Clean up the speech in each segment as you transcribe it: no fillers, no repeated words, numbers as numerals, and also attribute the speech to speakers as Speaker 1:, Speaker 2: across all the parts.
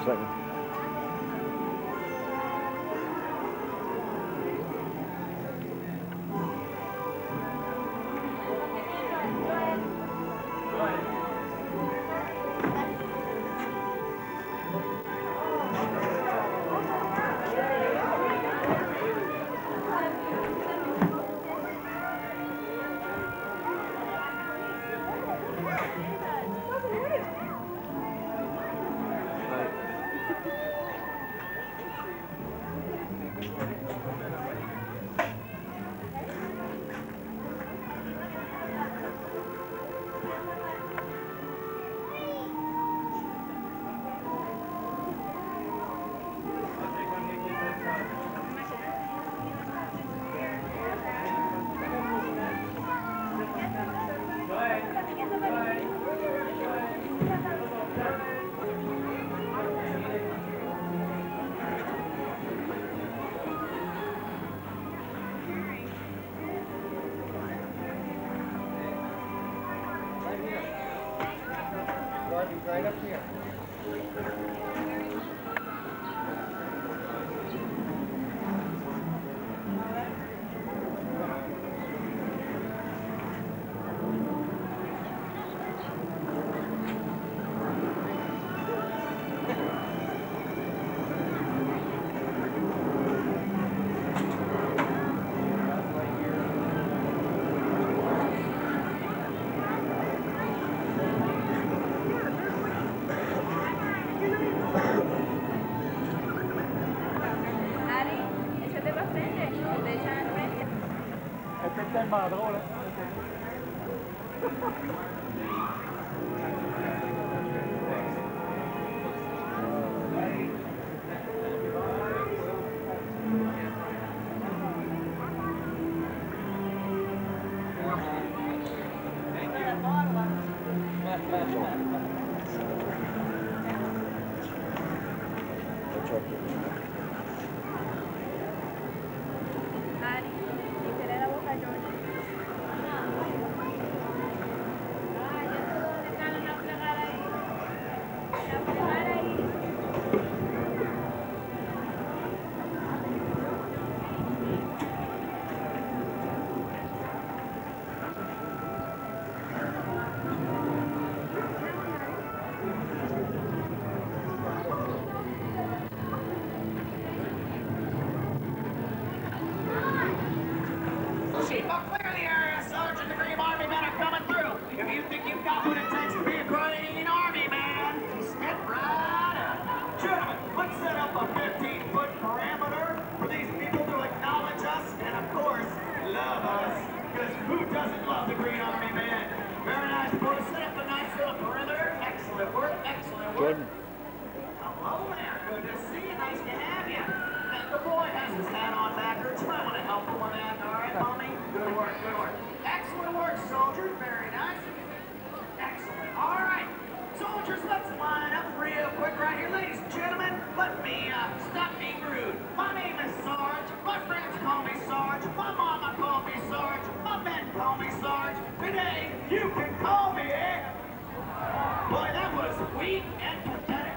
Speaker 1: second.
Speaker 2: Right up here.
Speaker 1: Jordan.
Speaker 2: Hello there. Good to see you. Nice to have you. And the boy has his hat on backwards. You might want to help him with that. All right, mommy? Good work, good work. Excellent work, soldiers. Very nice. Excellent. All right. Soldiers, let's line up real quick right here. Ladies and gentlemen, let me stop being rude. My name is Sarge. My friends call me Sarge. My mama called me Sarge. My men call me Sarge. Today, you can call me, eh? Boy, that was weak and pathetic.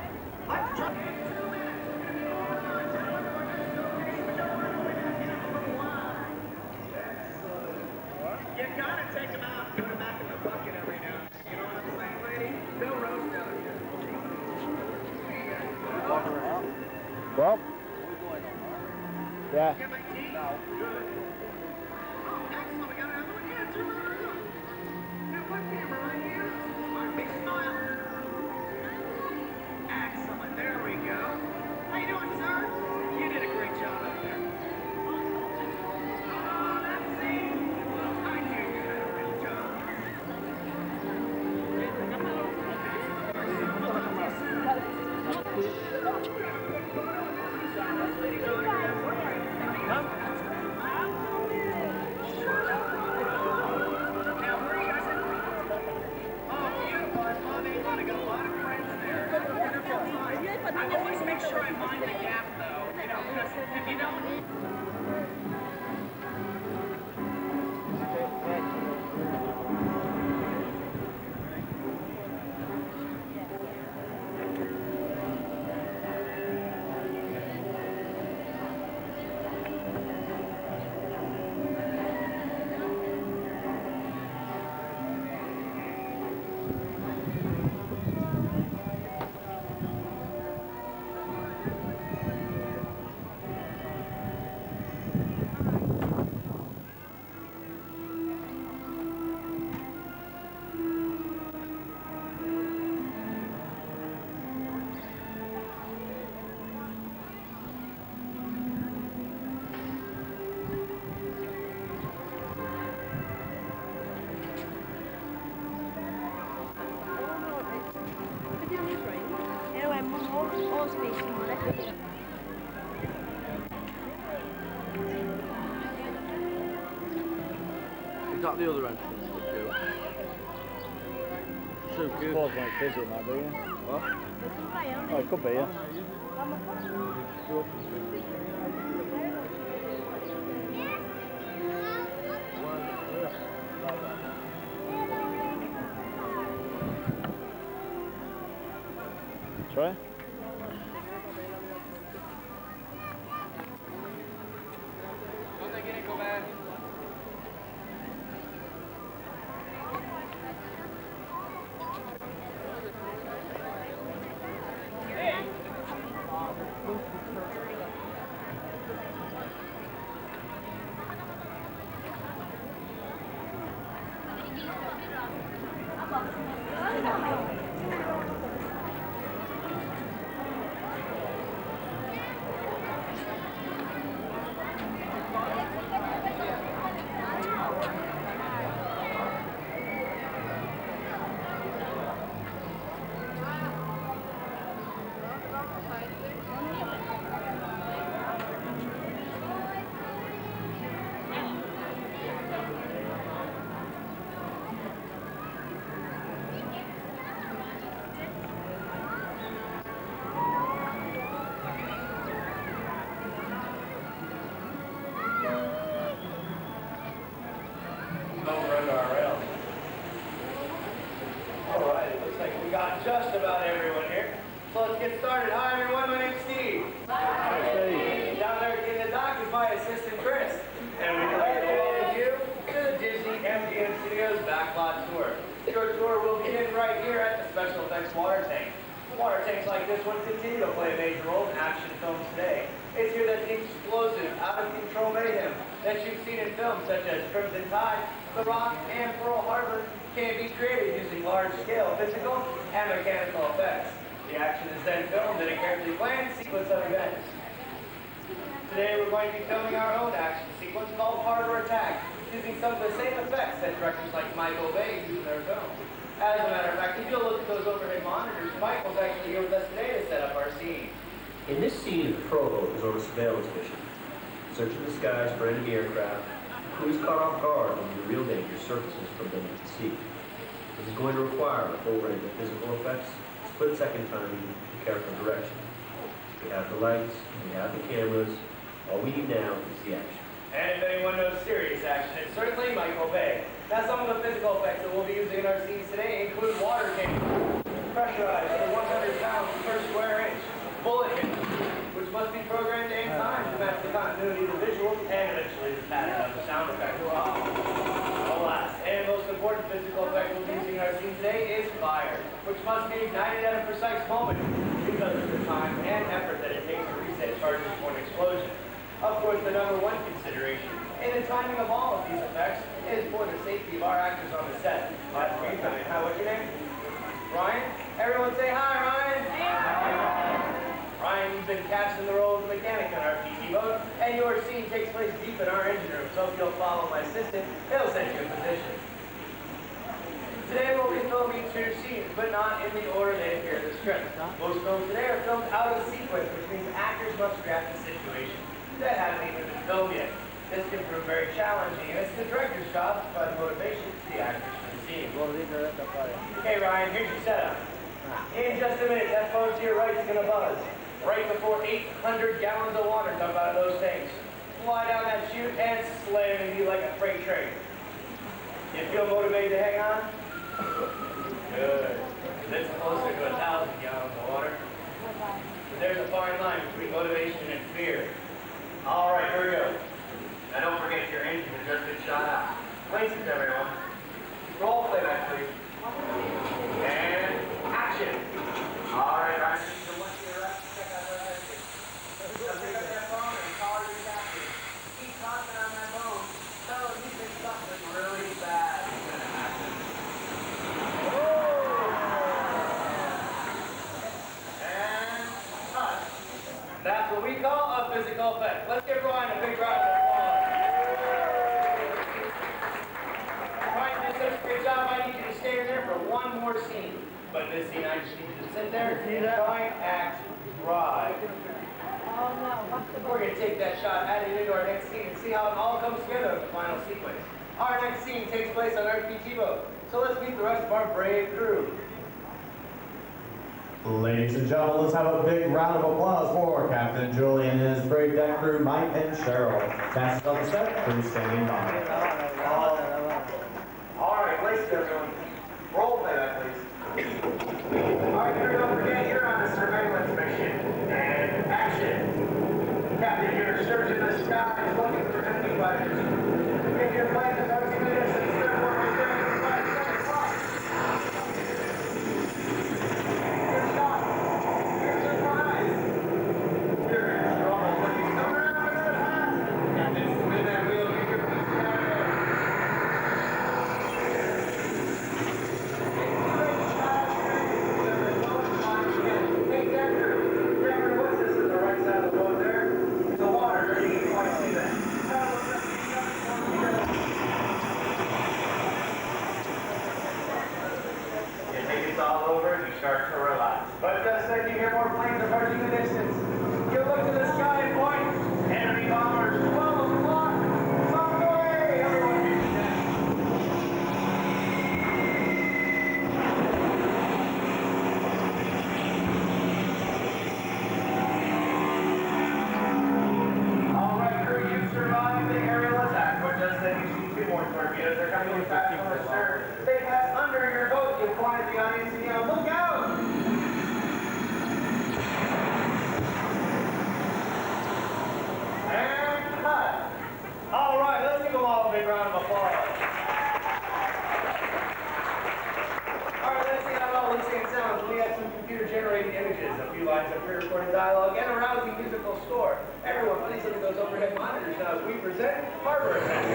Speaker 2: Let's try. You gotta take them out and put them back in the bucket every now and then. You know what I'm saying, lady? They'll roast out here.
Speaker 1: Well, yeah.
Speaker 2: Get my tea? No. Good. Oh, excellent. We got another one here. Turn around. Now, one camera right here. One big smile. Excellent. There we go. How you doing, sir? You did a great job up there. Oh, that's it. I knew you did a great job.
Speaker 3: Is that the other entrance to the queue? So
Speaker 1: I
Speaker 3: cute.
Speaker 1: suppose when it's busy it might be, yeah.
Speaker 3: What?
Speaker 1: Oh, it could be, yeah. Sorry?
Speaker 2: Over under our rails. All right, it looks like we got just about everyone here. So let's get started. Hi everyone, my name's Steve. Down there in the dock is my assistant Chris. And we'd like to welcome you to the Disney MGM Studios Backlot Tour. Your tour will begin right here at the Special Effects Water Tank. Water tanks like this one continue to play a major role in action films today. It's here that the explosive, out-of-control mayhem that you've seen in films such as Crimson Tide, The Rock, and Pearl Harbor can be created using large-scale physical and mechanical effects. The action is then filmed in a carefully planned sequence of events. Today we're going to be filming our own action sequence called Harbor Attack, using some of the same effects that directors like Michael Bay use in their films. As a matter of fact, if you'll look at those overhead monitors, Michael's actually here with us today to set up our scene.
Speaker 4: In this scene, the patrol boat is on a surveillance mission, searching the skies for enemy aircraft. The crew is caught off guard when the real danger surfaces from beneath the sea. This is going to require a full range of physical effects, split-second timing, and careful direction. We have the lights, we have the cameras. All we need now is the action.
Speaker 2: And if anyone knows serious action, it's certainly Michael Bay. Now, some of the physical effects that we'll be using in our scenes today include water tanks, pressurized for 100 pounds per square inch, bullet hits, which must be programmed in time to match the continuity of the visuals and eventually the pattern of the sound effect. The last and most important physical effect we'll be using in our scene today is fire, which must be ignited at a precise moment because of the time and effort that it takes to reset charges for an explosion. Of course, the number one consideration in the timing of all of these effects is for the safety of our actors on the set. Hi, what's your name? Ryan? Everyone say hi, Ryan! Hey. Ryan, you've been cast in the role of the mechanic on our PT boat, and your scene takes place deep in our engine room, so if you'll follow my assistant, he'll set you in position. Today we'll be filming two scenes, but not in the order they appear in the script. Most films today are filmed out of sequence, which means actors must react to situations that haven't even been filmed yet. This can prove very challenging, and it's the director's job to provide motivation to the actors for the scene. Okay, Ryan, here's your setup. In just a minute, that phone to your right is going to buzz. Right before 800 gallons of water dump out of those tanks. Fly down that chute and slam into you like a freight train. You feel motivated to hang on? Good. That's closer to 1,000 gallons of water. But there's a fine line between motivation and fear. All right, here we go. Now don't forget your engine has just been shot out. Places, everyone. Roll playback, please. And action. All right, Ryan, you can look to your right. Check out that attitude. Now pick up that phone and call your captain. Keep talking on that phone. Tell him you think something really bad is going to happen. And cut. That's what we call a physical effect. Let's give Ryan a big round of applause. Ryan did such a great job. I need you to stay there for one more scene. But in this scene, I just need you to sit there and try and act dry.
Speaker 5: Oh no, what's the
Speaker 2: We're going to take that shot, add it into our next scene, and see how it all comes together in the final sequence.
Speaker 3: Our next scene takes place on RPG boat. So let's meet the rest of our brave crew.
Speaker 5: Ladies and gentlemen, let's have a big round of applause for Captain Julian and his brave deck crew, Mike and Cheryl. Fastest on the set, please stand by.
Speaker 3: All right, places everyone. Roll playback, please. All right, crew, don't forget you're on a surveillance mission. And action. Captain, you're searching the skies looking for enemy fighters. If your plane is out of distance, therefore we're going to fight 7 o'clock. Good shot. You're surprised. You're in trouble. When you come around with that hat, Captain, spin that wheel, get your feet down there. Hey, Decker, remember what's this on the right side of the boat there? The water, you can quite see that. You think it's all over and you start to relax. But just then you hear more planes approaching the distance. You look to the sky and point. Enemy bombers, 12 o'clock. Some way! Everyone hears that. All right, crew, you survived the aerial attack, but just then you see 2 more torpedoes. They're coming fast on the stern. They pass under your boat. You point at the audience and yell, look out! And cut. All right, let's give them all a big round of applause. All right, let's see how well Lucy and sounds. We have some computer-generated images, a few lines of pre-recorded dialogue, and a rousing musical score. Everyone, please look at those overhead monitors now as we present Harbor Attack.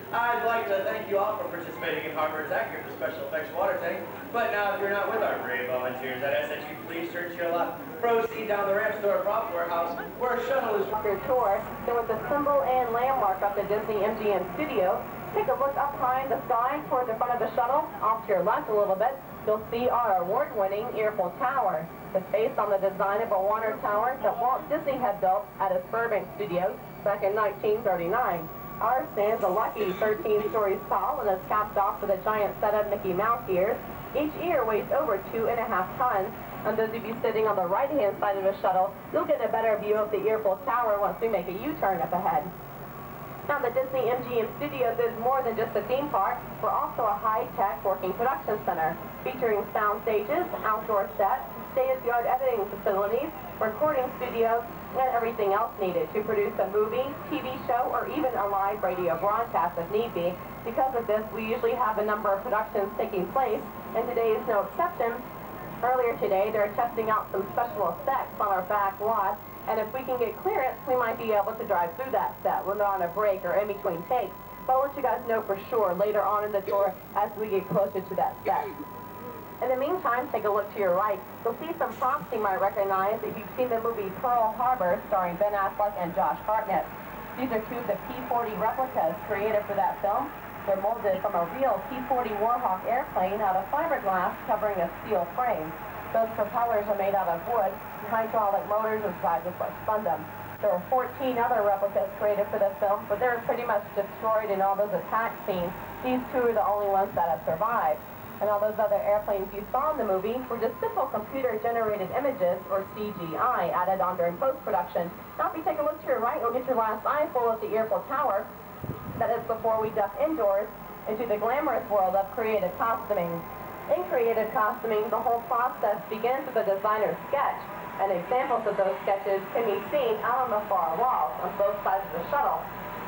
Speaker 3: I'd like to thank you all for participating in Harbor Attack here at the Special Effects Water Tank. But now, if you're not with our brave volunteers, I'd ask that you please search your left. Proceed down the ramps to our prop warehouse, where a shuttle is
Speaker 6: Your tour, there was a symbol and landmark of the Disney MGM studio. Take a look up high in the sky toward the front of the shuttle. Off to your left a little bit, you'll see our award-winning Eiffel Tower. It's based on the design of a water tower that Walt Disney had built at his Burbank studios back in 1939. Ours stands a lucky 13 stories tall and is capped off with a giant set of Mickey Mouse ears. Each ear weighs over 2.5 tons. And those of you sitting on the right-hand side of the shuttle, you'll get a better view of the Eiffel Tower once we make a U-turn up ahead. Now, the Disney MGM Studios is more than just a theme park. We're also a high-tech working production center, featuring sound stages, outdoor sets, state-of-the-art editing facilities, recording studios, and everything else needed to produce a movie, TV show, or even a live radio broadcast if need be. Because of this, we usually have a number of productions taking place, and today is no exception. Earlier today, they're testing out some special effects on our back lot, and if we can get clearance, we might be able to drive through that set when they're on a break or in between takes. But I'll let you guys know for sure later on in the tour as we get closer to that set. In the meantime, take a look to your right. You'll see some props you might recognize if you've seen the movie Pearl Harbor starring Ben Affleck and Josh Hartnett. These are 2 of the P-40 replicas created for that film. They're molded from a real P-40 Warhawk airplane out of fiberglass covering a steel frame. Those propellers are made out of wood, and hydraulic motors inside is what spun them. There were 14 other replicas created for this film, but they were pretty much destroyed in all those attack scenes. These 2 are the only ones that have survived. And all those other airplanes you saw in the movie were just simple computer-generated images, or CGI, added on during post-production. Now, if you take a look to your right, you'll get your last eyeful of the Eiffel Tower. That is before we duck indoors into the glamorous world of creative costuming. In creative costuming, the whole process begins with a designer's sketch, and examples of those sketches can be seen out on the far walls on both sides of the shuttle.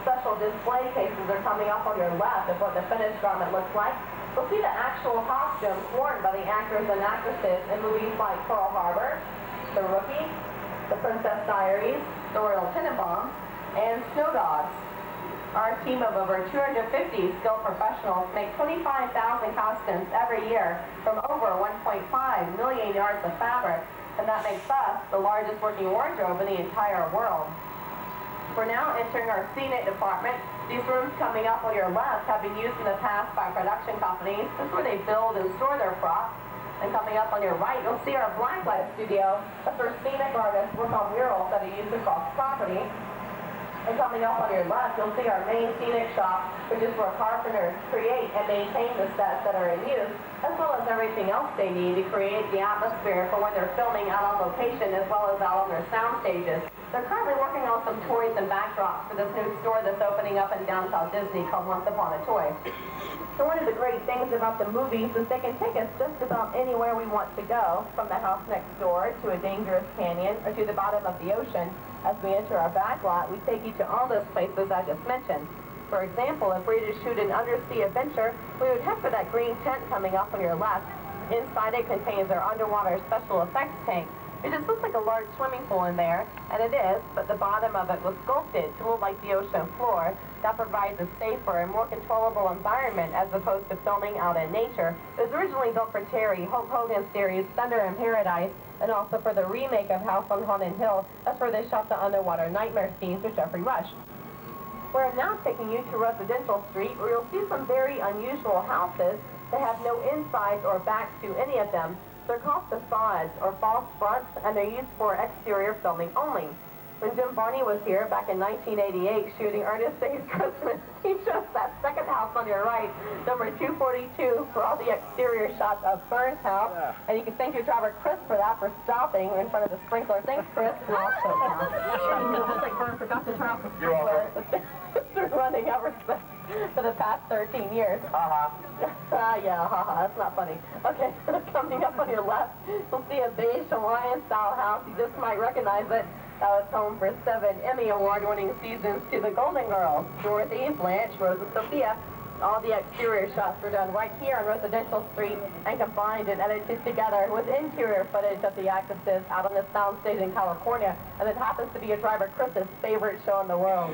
Speaker 6: Special display cases are coming up on your left of what the finished garment looks like. You'll see the actual costumes worn by the actors and actresses in movies like Pearl Harbor, The Rookie, The Princess Diaries, The Royal Tenenbaums, and Snow Dogs. Our team of over 250 skilled professionals make 25,000 costumes every year from over 1.5 million yards of fabric, and that makes us the largest working wardrobe in the entire world. We're now entering our scenic department. These rooms coming up on your left have been used in the past by production companies. This is where they build and store their props. And coming up on your right, you'll see our blacklight studio. That's where scenic artists work on murals that are used across property. And coming up on your left, you'll see our main scenic shop, which is where carpenters create and maintain the sets that are in use, as well as everything else they need to create the atmosphere for when they're filming out on location, as well as out on their sound stages. They're currently working on some toys and backdrops for this new store that's opening up in downtown Disney called Once Upon a Toy. So one of the great things about the movies is they can take us just about anywhere we want to go, from the house next door to a dangerous canyon or to the bottom of the ocean. As we enter our back lot, we take you to all those places I just mentioned. For example, if we were to shoot an undersea adventure, we would head for that green tent coming up on your left. Inside it contains our underwater special effects tank. It just looks like a large swimming pool in there, and it is, but the bottom of it was sculpted to look like the ocean floor. That provides a safer and more controllable environment as opposed to filming out in nature. It was originally built for Terry, Hulk Hogan's series, Thunder in Paradise, and also for the remake of House on Haunted Hill. That's where they shot the underwater nightmare scenes with Jeffrey Rush. We're now taking you to Residential Street, where you'll see some very unusual houses that have no insides or backs to any of them. They're called facades or false fronts, and they're used for exterior filming only. When Jim Varney was here back in 1988 shooting Ernest Saves Christmas, he chose that second house on your right, number 242, for all the exterior shots of Burns' house. Yeah. And you can thank your driver, Chris, for that, for stopping in front of the sprinkler. Thanks, Chris. We're all so now. It looks like Burns forgot to turn off the sprinkler. It's been running ever since for the past 13 years. Yeah, that's not funny. Okay, coming up on your left, you'll see a beige Hawaiian-style house. You just might recognize it. That was home for 7 Emmy Award-winning seasons to the Golden Girls, Dorothy, Blanche, Rose, and Sophia. All the exterior shots were done right here on Residential Street and combined and edited together with interior footage of the actresses out on the soundstage in California. And it happens to be your driver Chris's favorite show in the world.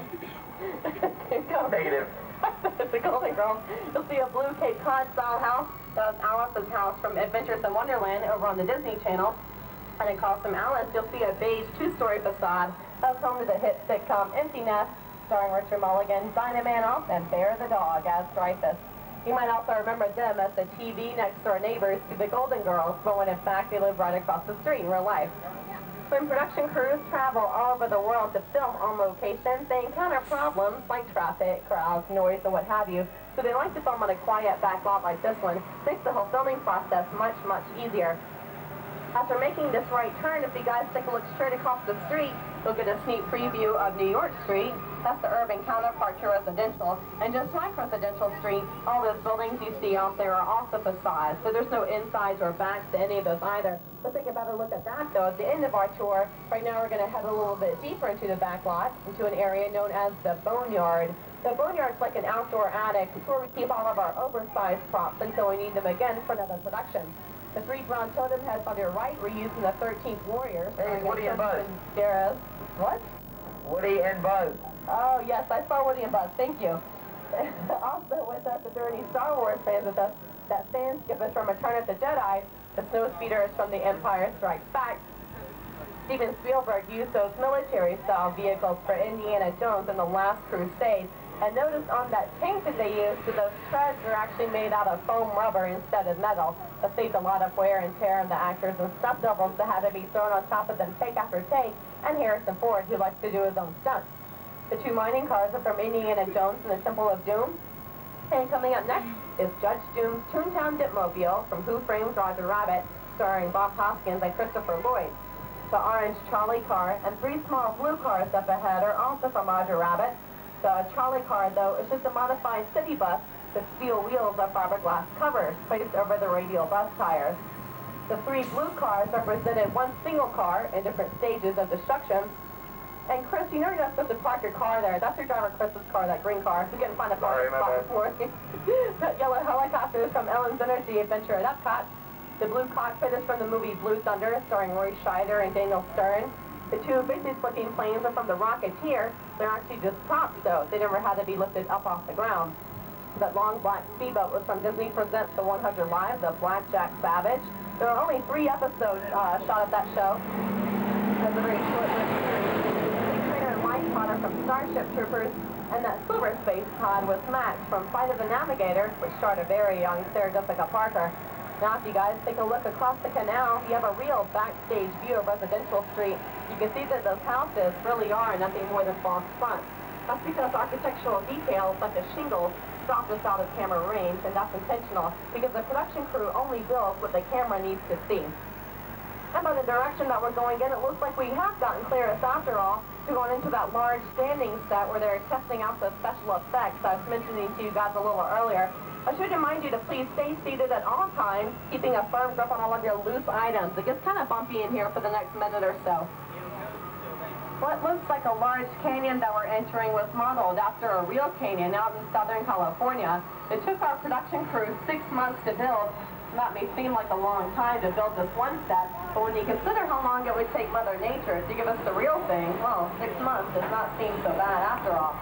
Speaker 3: Negative.
Speaker 6: The Golden Girls. You'll see a blue Cape Cod-style house. That was Alice's house from Adventures in Wonderland over on the Disney Channel. And in Costume Alice, you'll see a beige 2-story facade. That was home to the hit sitcom Empty Nest, starring Richard Mulligan, Dinah Manoff, and Bear the dog as Dreyfus. You might also remember them as the TV next-door neighbors to the Golden Girls, but when in fact they live right across the street in real life. When production crews travel all over the world to film on location, they encounter problems like traffic, crowds, noise, and what have you. So they like to film on a quiet back lot like this one. Makes the whole filming process much, much easier. After making this right turn, if you guys take a look straight across the street, you'll get a sneak preview of New York Street. That's the urban counterpart to Residential. And just like Residential Street, all those buildings you see out there are also facades, so there's no insides or backs to any of those either. Let's take a better look at that, though. At the end of our tour, right now we're going to head a little bit deeper into the back lot, into an area known as the Boneyard. The Boneyard's like an outdoor attic. It's where we keep all of our oversized props until we need them again for another production. The 3 brown totem heads on your right were used in the 13th Warriors.
Speaker 3: Hey, Woody and Buzz.
Speaker 6: What?
Speaker 3: Woody and Buzz.
Speaker 6: Oh, yes, I saw Woody and Buzz. Thank you. Also with us, if there are any Star Wars fans with us, that sand skip is from Return of the Jedi. The snowspeeder is from The Empire Strikes Back. Steven Spielberg used those military-style vehicles for Indiana Jones in The Last Crusade. And notice on that tank that they used, those treads are actually made out of foam rubber instead of metal. That saved a lot of wear and tear on the actors and stunt doubles that had to be thrown on top of them take after take, and Harrison Ford, who likes to do his own stunts. The 2 mining cars are from Indiana Jones and the Temple of Doom. And coming up next is Judge Doom's Toontown Dipmobile from Who Framed Roger Rabbit, starring Bob Hoskins and Christopher Lloyd. The orange trolley car and 3 small blue cars up ahead are also from Roger Rabbit. The trolley car, though, is just a modified city bus with steel wheels of fiberglass covers placed over the radial bus tires. The 3 blue cars represented one single car in different stages of destruction. And Chris, you know you're not supposed to park your car there. That's your driver Chris's car, that green car. You couldn't find a parking spot before. That yellow helicopter is from Ellen's Energy Adventure at Epcot. The blue cockpit is from the movie Blue Thunder, starring Roy Scheider and Daniel Stern. The 2 business-looking planes are from the Rocketeer. They're actually just props, though. They never had to be lifted up off the ground. That long black speedboat was from Disney Presents The 100 Live, the Blackjack Savage. There are only 3 episodes shot at that show. That's a very short-lived series. Trainer and Mike Potter from Starship Troopers, and that Silver Space Pod was Max from Flight of the Navigator, which starred a very young Sarah Jessica Parker. Now, if you guys take a look across the canal, you have a real backstage view of Residential Street. You can see that those houses really are nothing more than false fronts. That's because architectural details, such as shingles, stop us out of camera range, and that's intentional, because the production crew only builds what the camera needs to see. And by the direction that we're going in, it looks like we have gotten clearance after all to go into that large standing set where they're testing out the special effects I was mentioning to you guys a little earlier. I should remind you to please stay seated at all times, keeping a firm grip on all of your loose items. It gets kind of bumpy in here for the next minute or so. What looks like a large canyon that we're entering was modeled after a real canyon out in Southern California. It took our production crew 6 months to build. That may seem like a long time to build this one set, but when you consider how long it would take Mother Nature to give us the real thing, well, 6 months does not seem so bad after all.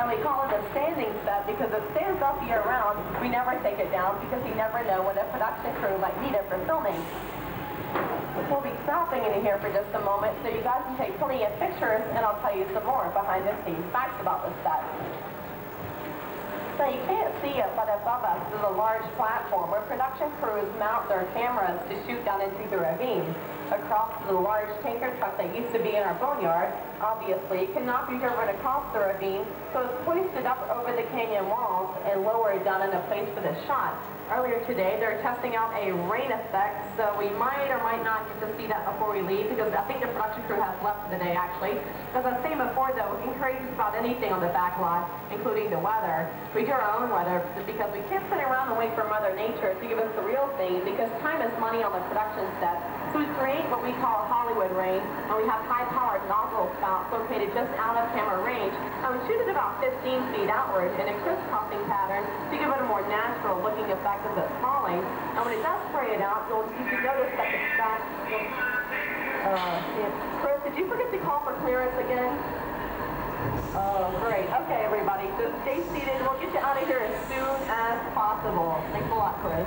Speaker 6: And we call it a standing set because it stands up year-round. We never take it down because you never know when a production crew might need it for filming. We'll be stopping in here for just a moment so you guys can take plenty of pictures, and I'll tell you some more behind-the-scenes facts about this set. So you can't see it, but above us is a large platform where production crews mount their cameras to shoot down into the ravine. Across the large tanker truck that used to be in our boneyard, obviously, cannot be driven across the ravine, so it's hoisted up over the canyon walls and lowered down in a place for the shot. Earlier today, they're testing out a rain effect, so we might or might not get to see that before we leave, because I think the production crew has left for the day, actually. As I was saying before, though, we can create just about anything on the back lot, including the weather. We do our own weather because we can't sit around and wait for Mother Nature to give us the real thing, because time is money on the production set. So we create what we call Hollywood rain, and we have high-powered nozzle spouts located just out of camera range, and we shoot it about 15 feet outward in a crisscrossing pattern to give it a more natural-looking effect as it's falling. And when it does spray it out, you'll notice that the sky... Chris, did you forget to call for clearance again? Oh, great. Okay, everybody, so stay seated. We'll get you out of here as soon as possible. Thanks a lot, Chris.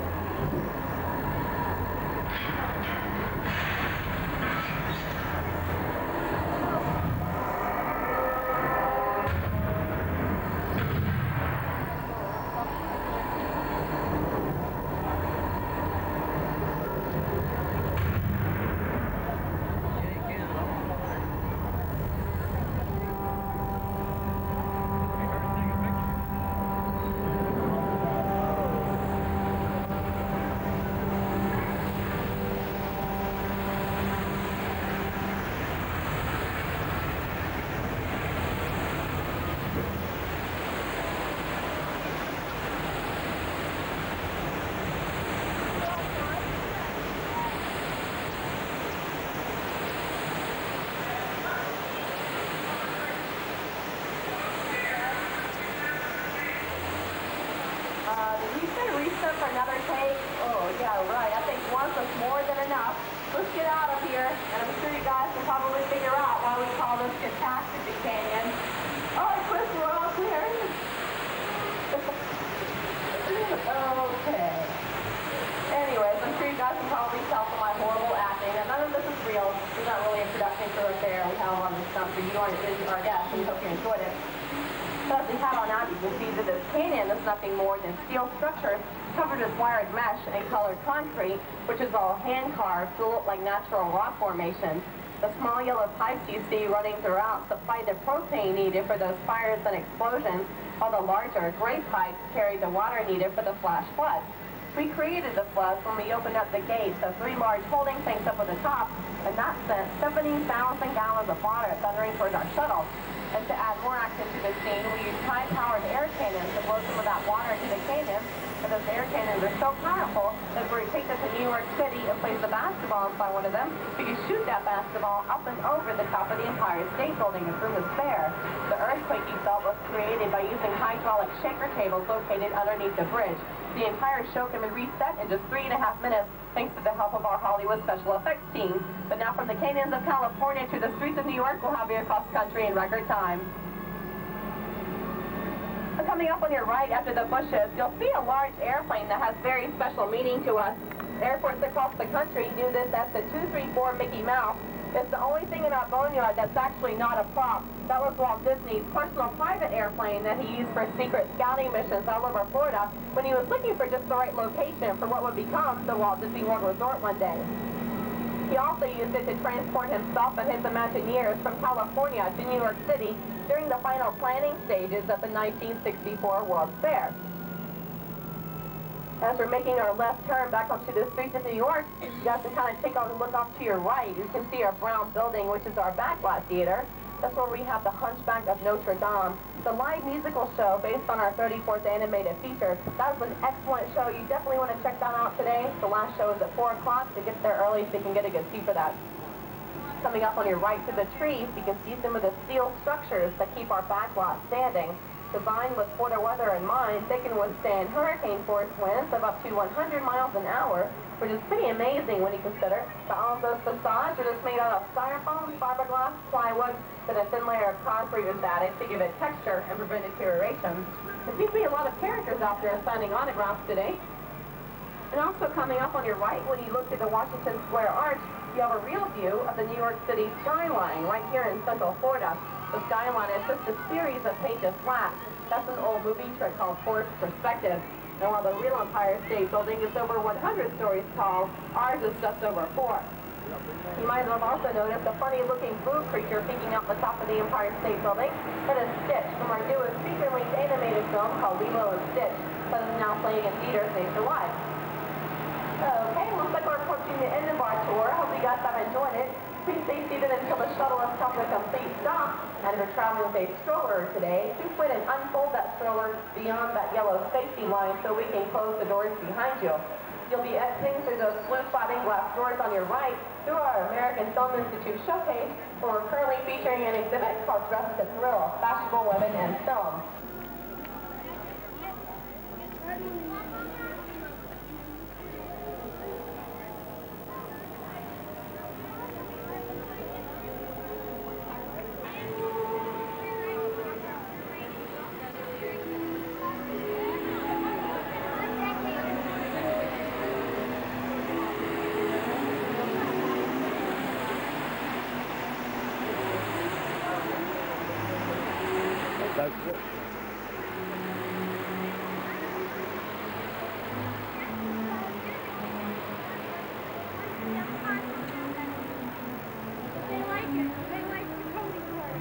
Speaker 6: For another take? Oh, yeah, right. I think once is more than enough. Let's get out of here, and I'm sure you guys can probably figure out why we call this Catastrophe Canyon. All right, Chris, we're all clear. Okay. Anyways, I'm sure you guys can probably tell from my horrible acting that none of this is real. It's not really a production crew affair. We have a lot of stuff for you, our guests, and we hope you enjoyed it. So as we have on out, you can see that this canyon is nothing more than steel structures covered with wired mesh and colored concrete, which is all hand-carved to look like natural rock formations. The small yellow pipes you see running throughout supply the propane needed for those fires and explosions, while the larger gray pipes carry the water needed for the flash floods. We created the floods when we opened up the gates of 3 large holding tanks up at the top, and that sent 70,000 gallons of water thundering towards our shuttle. And to add more action to the scene, we use high-powered air cannons to blow some of that water into the canyon. And those air cannons are so powerful that we take them to New York City and place the basketball inside one of them. We can shoot that basketball up and over the top of the Empire State Building as room is spare. The earthquake you felt was created by using hydraulic shaker tables located underneath the bridge. The entire show can be reset in just 3.5 minutes thanks to the help of our Hollywood special effects team. But now from the canyons of California to the streets of New York, we'll have you across country in record time. Coming up on your right after the bushes, you'll see a large airplane that has very special meaning to us. Airports across the country do this as the 234 Mickey Mouse. It's the only thing in our boneyard that's actually not a prop. That was Walt Disney's personal private airplane that he used for secret scouting missions all over Florida when he was looking for just the right location for what would become the Walt Disney World Resort one day. He also used it to transport himself and his Imagineers from California to New York City during the final planning stages of the 1964 World's Fair. As we're making our left turn back onto the streets of New York, you guys can kind of take a look off to your right. You can see our brown building, which is our backlot theater. That's where we have the Hunchback of Notre Dame. It's a live musical show based on our 34th animated feature. That was an excellent show. You definitely want to check that out today. The last show is at 4 o'clock, so get there early so you can get a good seat for that. Coming up on your right to the trees, you can see some of the steel structures that keep our backlot standing. Designed with Florida weather in mind, they can withstand hurricane-force winds of up to 100 miles an hour, which is pretty amazing when you consider that all of those facades are just made out of styrofoam, fiberglass, plywood, then a thin layer of concrete is added to give it texture and prevent deterioration. There seems to be a lot of characters out there signing autographs today. And also coming up on your right, when you look at the Washington Square Arch, you have a real view of the New York City skyline right here in Central Florida. The skyline is just a series of painted flats. That's an old movie trick called forced perspective. And while the real Empire State Building is over 100 stories tall, ours is just over 4. You might have also noticed a funny-looking blue creature peeking out the top of the Empire State Building. That is Stitch from our newest feature-length animated film called Lilo and Stitch, that is now playing in theaters nationwide. Okay, looks like we're approaching the end of our tour. Hope you guys have enjoyed it. Please stay seated until the shuttle has come to a complete stop. And if you're traveling with a stroller today, please wait and unfold that stroller beyond that yellow safety line so we can close the doors behind you. You'll be exiting through those blue sliding glass doors on your right through our American Film Institute showcase, where we're currently featuring an exhibit called Dress to Thrill, Fashionable Women in Film.
Speaker 1: That's it.
Speaker 7: They like it. They like the Cody part.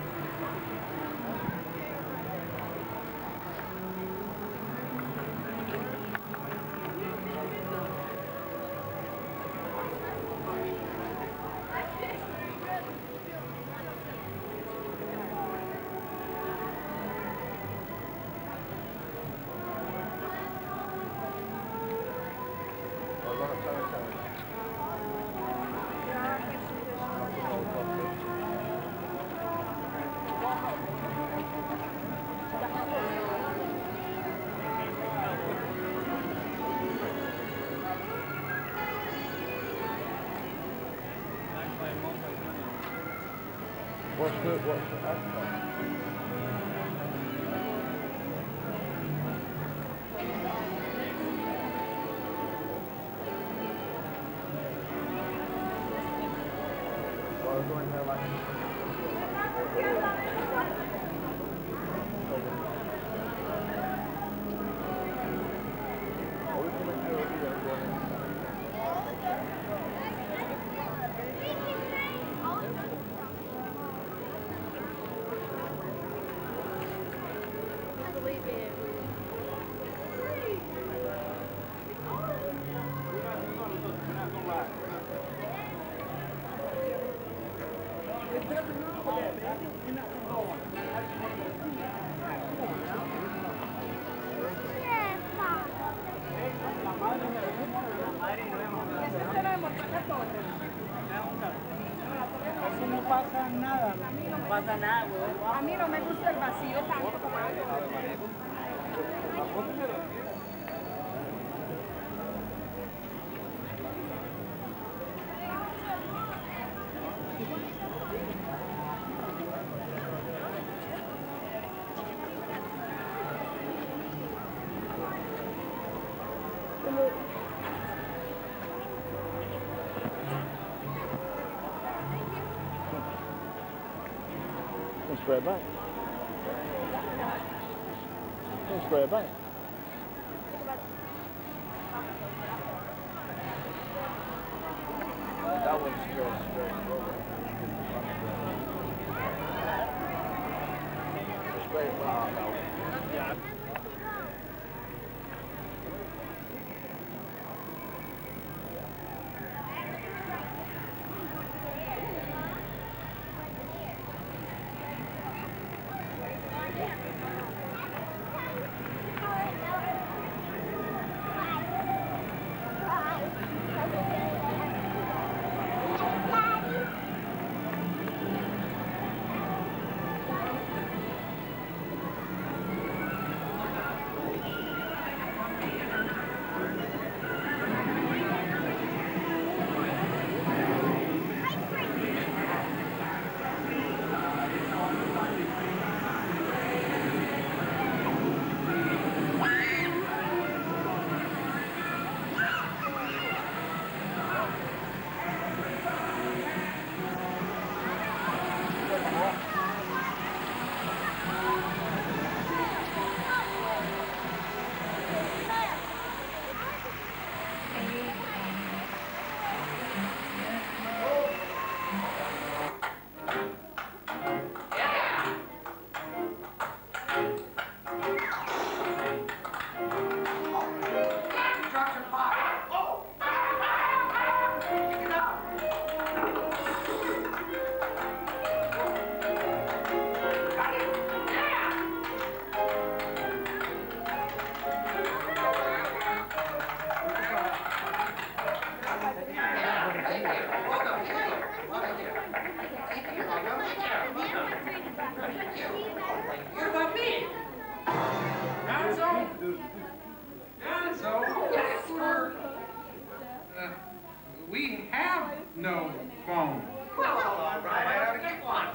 Speaker 1: What's the outcome? Well, going there
Speaker 7: It doesn't matter, baby. You're not going. pasa nada. No pasa nada, güey. A mí no me gusta el vacío tanto como
Speaker 1: Don't spray it back. Don't spray it back. That one's straight. Straight back. Yeah.
Speaker 3: What about me? Gonzo? Gonzo? We have no phone. Well, all right, I ought to get one.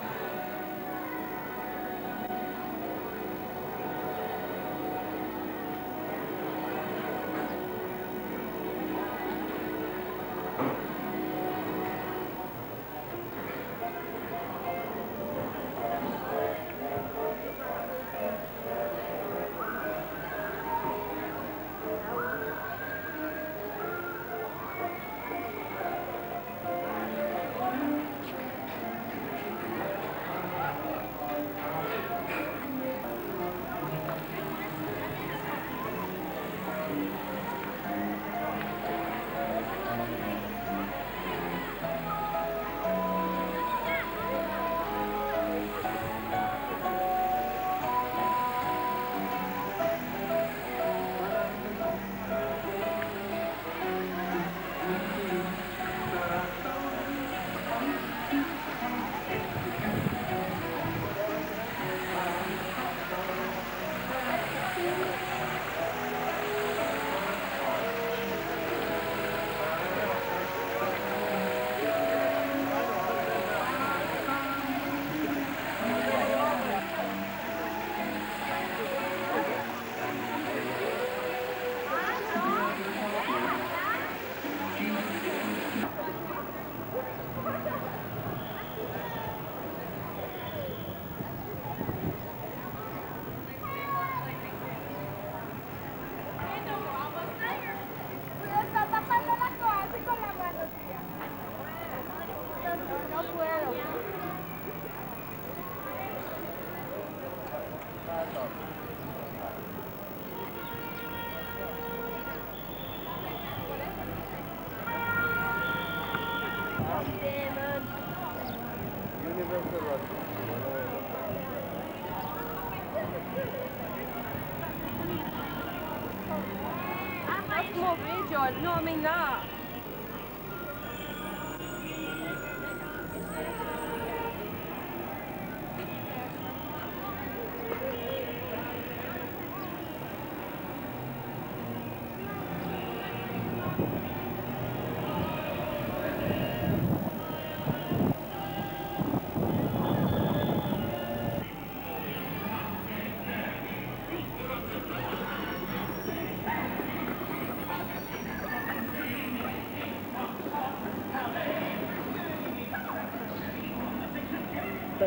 Speaker 7: That's more big, George. No, I mean not.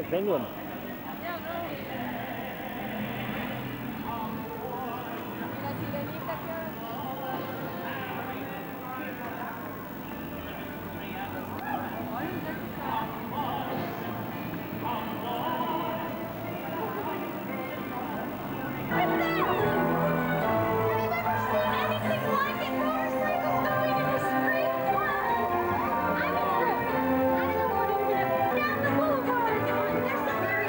Speaker 1: That's England.
Speaker 8: Down the boulevard! There's some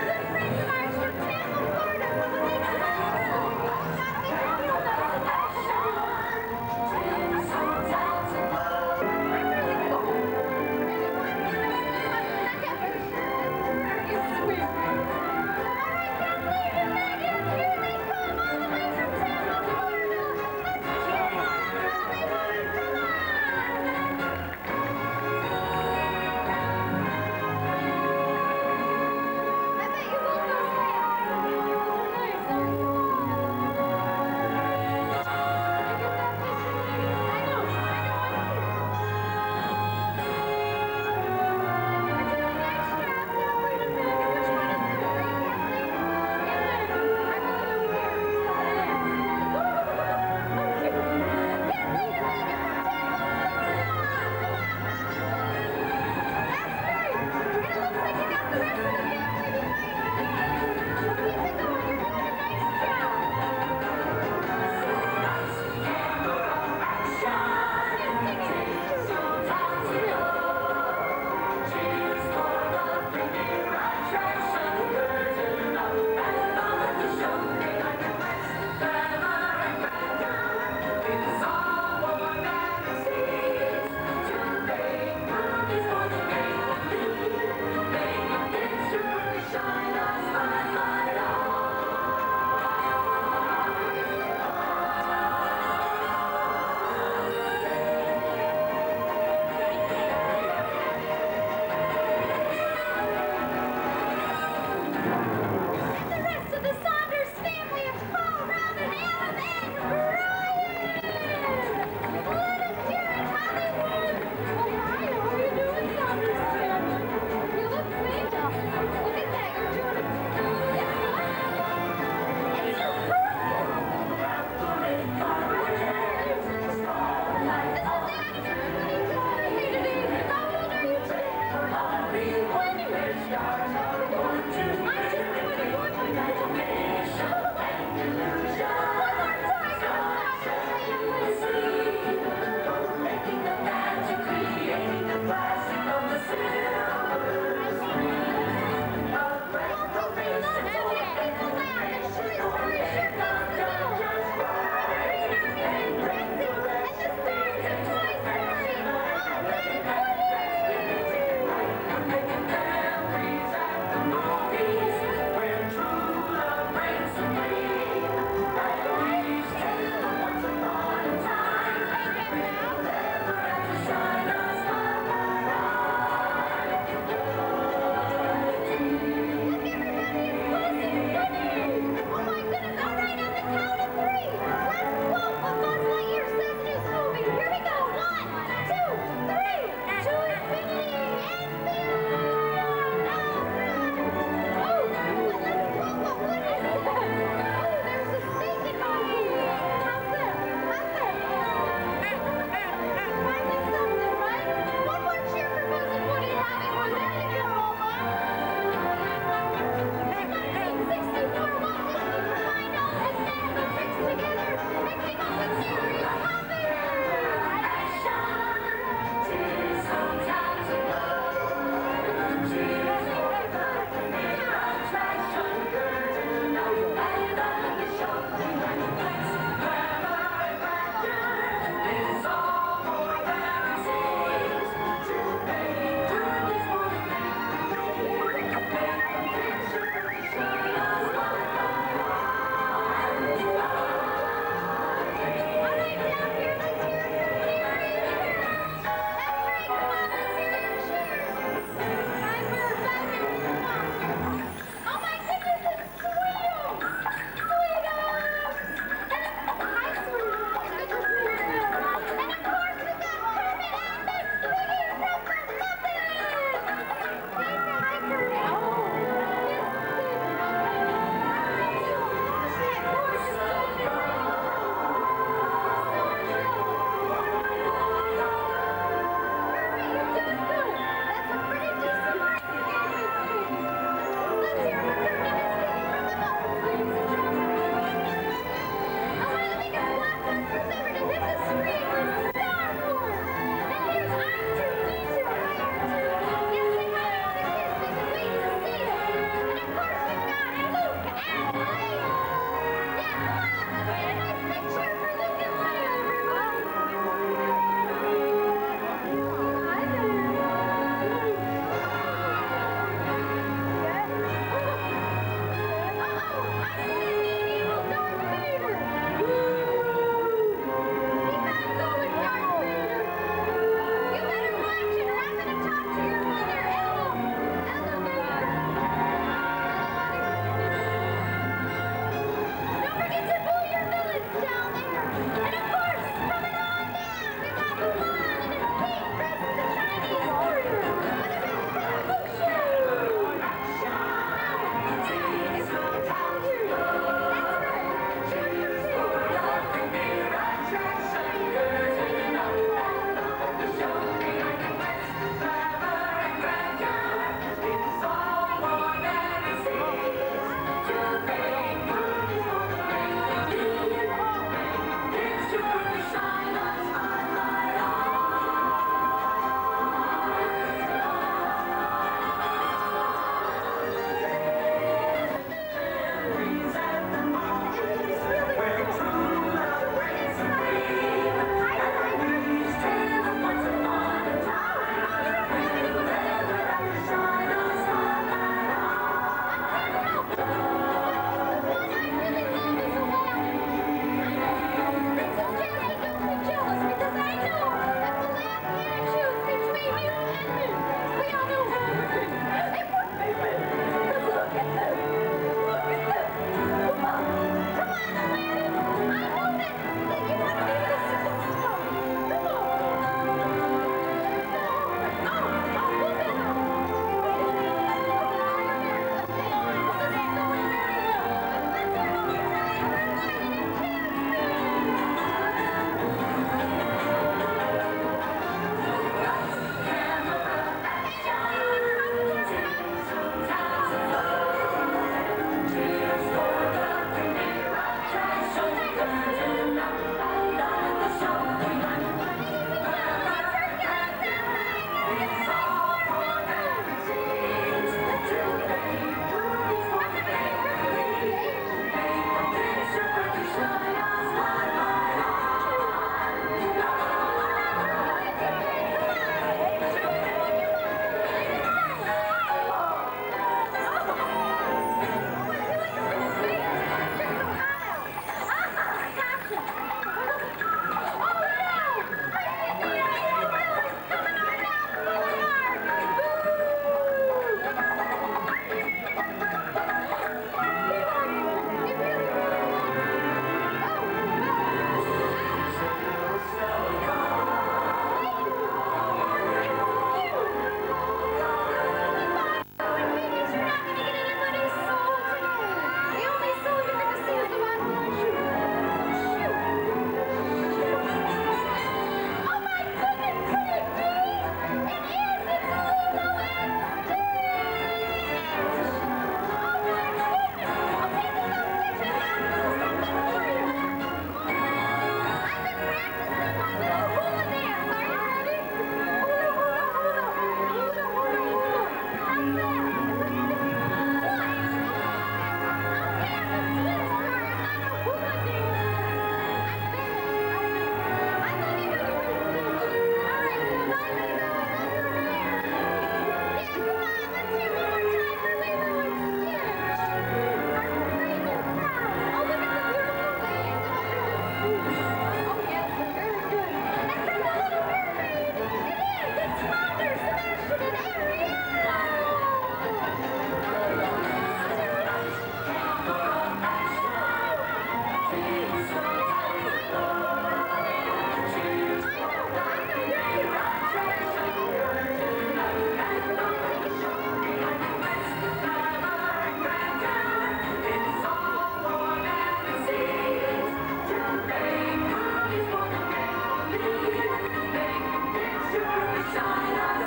Speaker 8: shine our